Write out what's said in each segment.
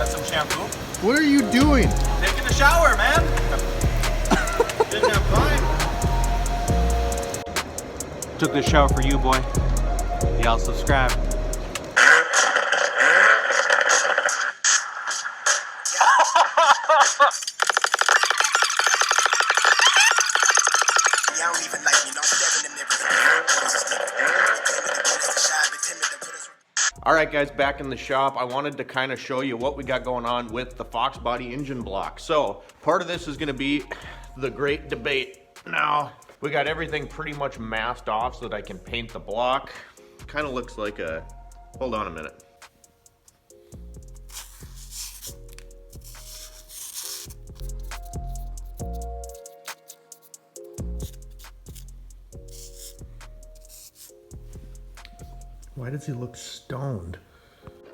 got some shampoo. What are you doing? Taking a shower, man. Didn't have time. Took this shower for you, boy. Y'all subscribe. Alright guys, back in the shop. I wanted to kind of show you what we got going on with the Foxbody engine block. So, part of this is going to be the great debate. Now, we got everything pretty much masked off so that I can paint the block. Kind of looks like a... Hold on a minute. Why does he look stoned?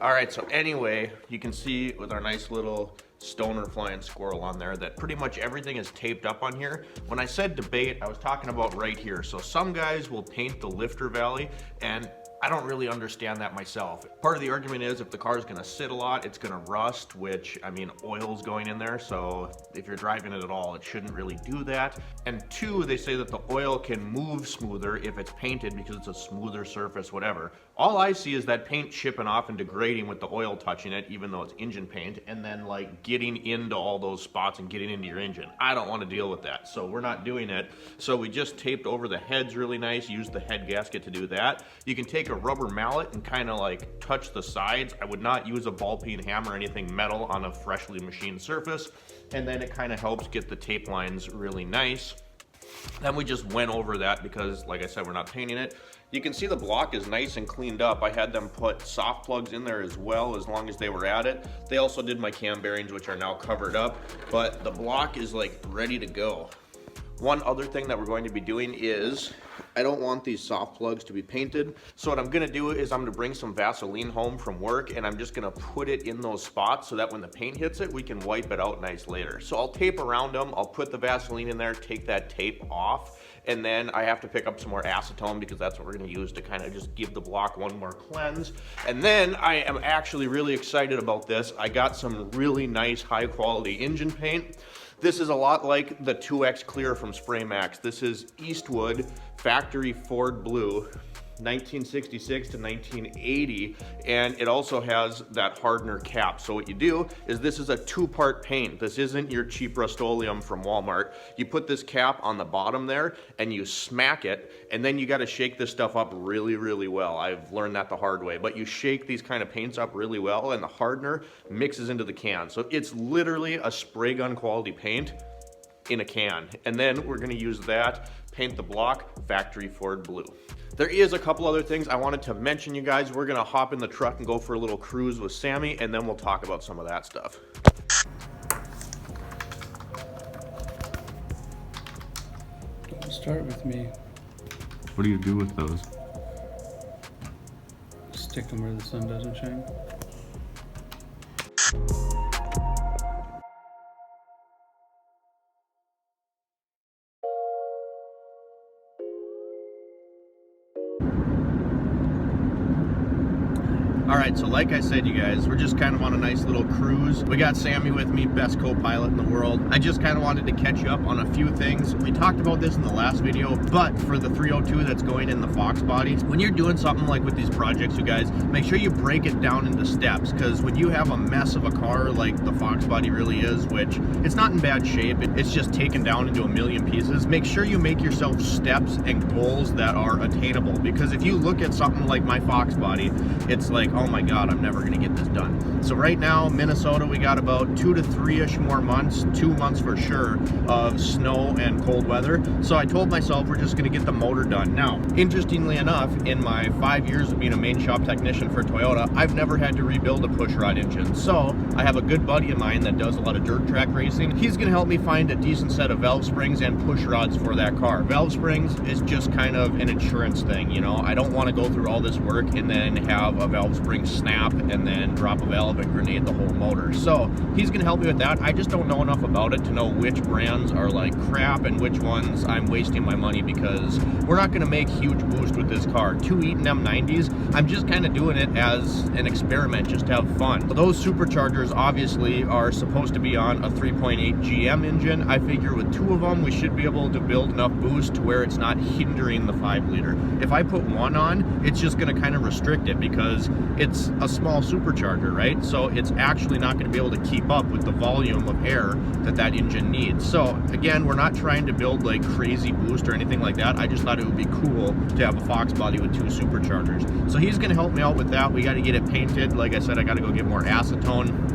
All right, so anyway, you can see with our nice little stoner flying squirrel on there that pretty much everything is taped up on here. When I said debate, I was talking about right here. So some guys will paint the lifter valley, and I don't really understand that myself. Part of the argument is if the car is gonna sit a lot, it's gonna rust, which, I mean, oil's going in there, so if you're driving it at all, it shouldn't really do that. And two, they say that the oil can move smoother if it's painted because it's a smoother surface, whatever. All I see is that paint chipping off and degrading with the oil touching it, even though it's engine paint, and then like getting into all those spots and getting into your engine. I don't want to deal with that, so we're not doing it. So we just taped over the heads really nice, used the head gasket to do that. You can take a rubber mallet and kind of like touch the sides. I would not use a ball peen hammer or anything metal on a freshly machined surface, and then it kind of helps get the tape lines really nice. Then we just went over that because, like I said, we're not painting it. You can see the block is nice and cleaned up. I had them put soft plugs in there as well, as long as they were at it. They also did my cam bearings, which are now covered up, but the block is like ready to go. One other thing that we're going to be doing is, I don't want these soft plugs to be painted. So what I'm gonna do is I'm gonna bring some Vaseline home from work, and I'm just gonna put it in those spots so that when the paint hits it, we can wipe it out nice later. So I'll tape around them, I'll put the Vaseline in there, take that tape off, and then I have to pick up some more acetone because that's what we're gonna use to kind of just give the block one more cleanse. And then I am actually really excited about this. I got some really nice high quality engine paint. This is a lot like the 2X Clear from Spray Max. This is Eastwood Factory Ford Blue, 1966 to 1980, and it also has that hardener cap. So what you do is this is a two-part paint. This isn't your cheap Rust-Oleum from Walmart. You put this cap on the bottom there and you smack it, and then you got to shake this stuff up really, really well. I've learned that the hard way, but you shake these kind of paints up really well and the hardener mixes into the can. So it's literally a spray gun quality paint in a can. And then we're gonna use that, paint the block, Factory Ford Blue. There is a couple other things I wanted to mention, you guys. We're gonna hop in the truck and go for a little cruise with Sammy, and then we'll talk about some of that stuff. Don't start with me. What do you do with those? Stick them where the sun doesn't shine. All right, so like I said, you guys, we're just kind of on a nice little cruise. We got Sammy with me, best co-pilot in the world. I just kind of wanted to catch you up on a few things. We talked about this in the last video, but for the 302 that's going in the Foxbody, when you're doing something like with these projects, you guys, make sure you break it down into steps, because when you have a mess of a car like the Foxbody really is, which it's not in bad shape, it's just taken down into a million pieces, make sure you make yourself steps and goals that are attainable. Because if you look at something like my Foxbody, it's like, oh my God, I'm never gonna get this done. So right now, Minnesota, we got about 2 to 3-ish more months, 2 months for sure, of snow and cold weather. So I told myself we're just gonna get the motor done. Now, interestingly enough, in my 5 years of being a main shop technician for Toyota, I've never had to rebuild a pushrod engine. So I have a good buddy of mine that does a lot of dirt track racing. He's gonna help me find a decent set of valve springs and push rods for that car. Valve springs is just kind of an insurance thing, you know? I don't wanna go through all this work and then have a valve spring thing snap and then drop a valve and grenade the whole motor. So he's gonna help me with that. I just don't know enough about it to know which brands are like crap and which ones I'm wasting my money, because we're not gonna make huge boost with this car. 2 Eaton M90s, I'm just kind of doing it as an experiment, just to have fun. Those superchargers obviously are supposed to be on a 3.8 GM engine. I figure with 2 of them, we should be able to build enough boost to where it's not hindering the 5-liter. If I put 1 on, it's just gonna kind of restrict it because it's a small supercharger, right? So it's actually not gonna be able to keep up with the volume of air that engine needs. So again, we're not trying to build like crazy boost or anything like that. I just thought it would be cool to have a Foxbody with 2 superchargers. So he's gonna help me out with that. We gotta get it painted. Like I said, I gotta go get more acetone.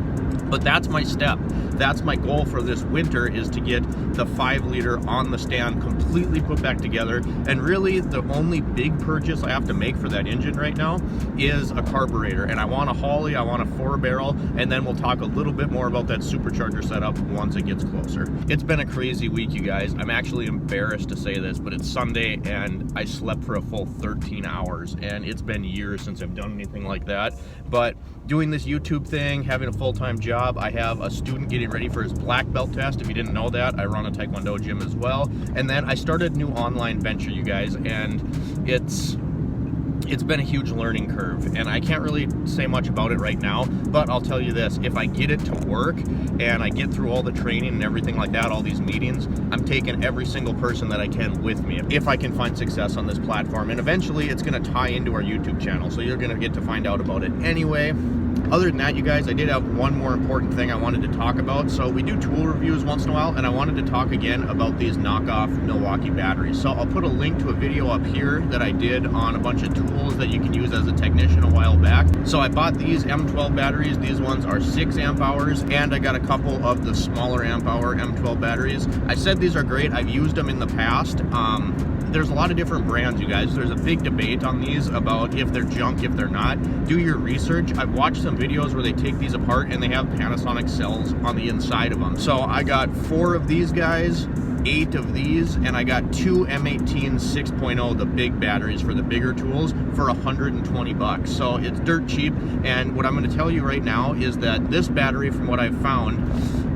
But that's my step. That's my goal for this winter, is to get the 5-liter on the stand completely put back together. And really the only big purchase I have to make for that engine right now is a carburetor. And I want a Holley, I want a 4-barrel, and then we'll talk a little bit more about that supercharger setup once it gets closer. It's been a crazy week, you guys. I'm actually embarrassed to say this, but it's Sunday and I slept for a full 13 hours. And it's been years since I've done anything like that. But doing this YouTube thing, having a full-time job, I have a student getting ready for his black belt test. If you didn't know that, I run a Taekwondo gym as well. And then I started a new online venture, you guys, and it's been a huge learning curve, and I can't really say much about it right now, but I'll tell you this: if I get it to work and I get through all the training and everything like that, all these meetings, I'm taking every single person that I can with me if I can find success on this platform. And eventually it's going to tie into our YouTube channel, so you're going to get to find out about it anyway. Other than that, you guys, I did have one more important thing I wanted to talk about. So we do tool reviews once in a while, and I wanted to talk again about these knockoff Milwaukee batteries. So I'll put a link to a video up here that I did on a bunch of tools that you can use as a technician a while back. So I bought these M12 batteries. These ones are 6 amp hours, and I got a couple of the smaller amp hour M12 batteries. I said these are great. I've used them in the past. There's a lot of different brands, you guys. There's a big debate on these about if they're junk, if they're not. Do your research. I've watched some videos where they take these apart and they have Panasonic cells on the inside of them. So I got 4 of these guys, 8 of these, and I got 2 M18 6.0, the big batteries for the bigger tools, for 120 bucks. So it's dirt cheap. And what I'm going to tell you right now is that this battery, from what I've found,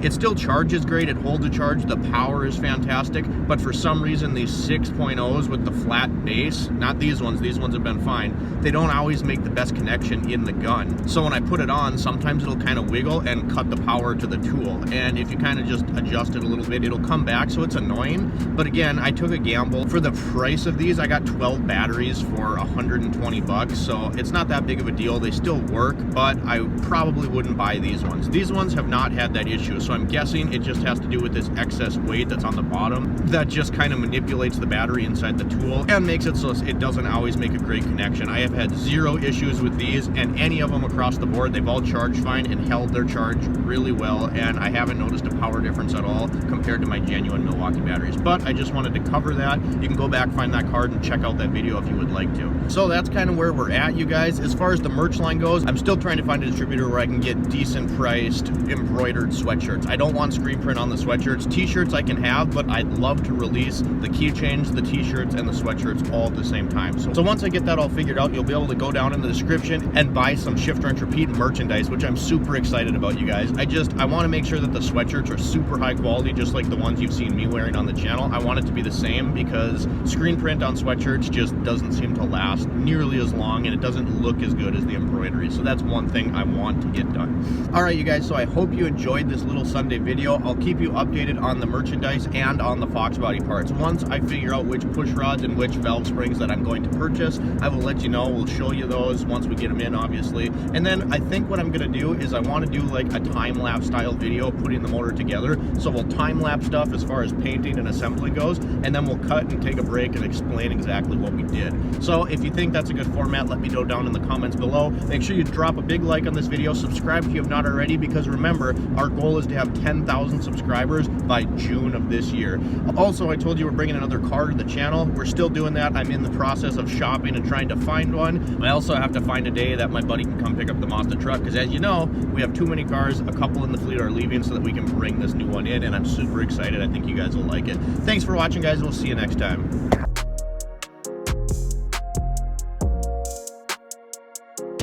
it still charges great, it holds a charge, the power is fantastic, but for some reason these 6.0s with the flat base, not these ones have been fine, they don't always make the best connection in the gun. So when I put it on, sometimes it'll kind of wiggle and cut the power to the tool. And if you kind of just adjust it a little bit, it'll come back, so it's annoying. But again, I took a gamble. For the price of these, I got 12 batteries for 120 bucks, so it's not that big of a deal. They still work, but I probably wouldn't buy these ones. These ones have not had that issue, so I'm guessing it just has to do with this excess weight that's on the bottom that just kind of manipulates the battery inside the tool and makes it so it doesn't always make a great connection. I have had 0 issues with these, and any of them across the board, they've all charged fine and held their charge really well, and I haven't noticed a power difference at all compared to my genuine Milwaukee batteries. But I just wanted to cover that. You can go back, find that card, and check out that video if you would like to. So that's kind of where we're at, you guys. As far as the merch line goes, I'm still trying to find a distributor where I can get decent priced embroidered sweatshirts. I don't want screen print on the sweatshirts. T-shirts I can have, but I'd love to release the keychains, the T-shirts, and the sweatshirts all at the same time. So once I get that all figured out, you'll be able to go down in the description and buy some Shift Wrench Repeat merchandise, which I'm super excited about, you guys. I want to make sure that the sweatshirts are super high quality, just like the ones you've seen me wearing on the channel. I want it to be the same, because screen print on sweatshirts just doesn't seem to last nearly as long, and it doesn't look as good as the embroidery. So that's one thing I want to get done. All right, you guys, so I hope you enjoyed this little Sunday video. I'll keep you updated on the merchandise and on the Foxbody parts. Once I figure out which push rods and which valve springs that I'm going to purchase, I will let you know. We'll show you those once we get them in, obviously. And then I think what I'm going to do is I want to do like a time-lapse style video putting the motor together. So we'll time-lapse stuff as far as painting and assembly goes, and then we'll cut and take a break and explain exactly what we did. So if you think that's a good format, let me know down in the comments below. Make sure you drop a big like on this video, subscribe if you have not already, because remember, our goal is to have 10,000 subscribers by June of this year. Also, I told you we're bringing another car to the channel. We're still doing that. I'm in the process of shopping and trying to find one. I also have to find a day that my buddy can come pick up the Mazda truck, because as you know, we have too many cars. A couple in the fleet are leaving so that we can bring this new one in, and I'm super excited. I think you guys will like it. Thanks for watching, guys. We'll see you next time.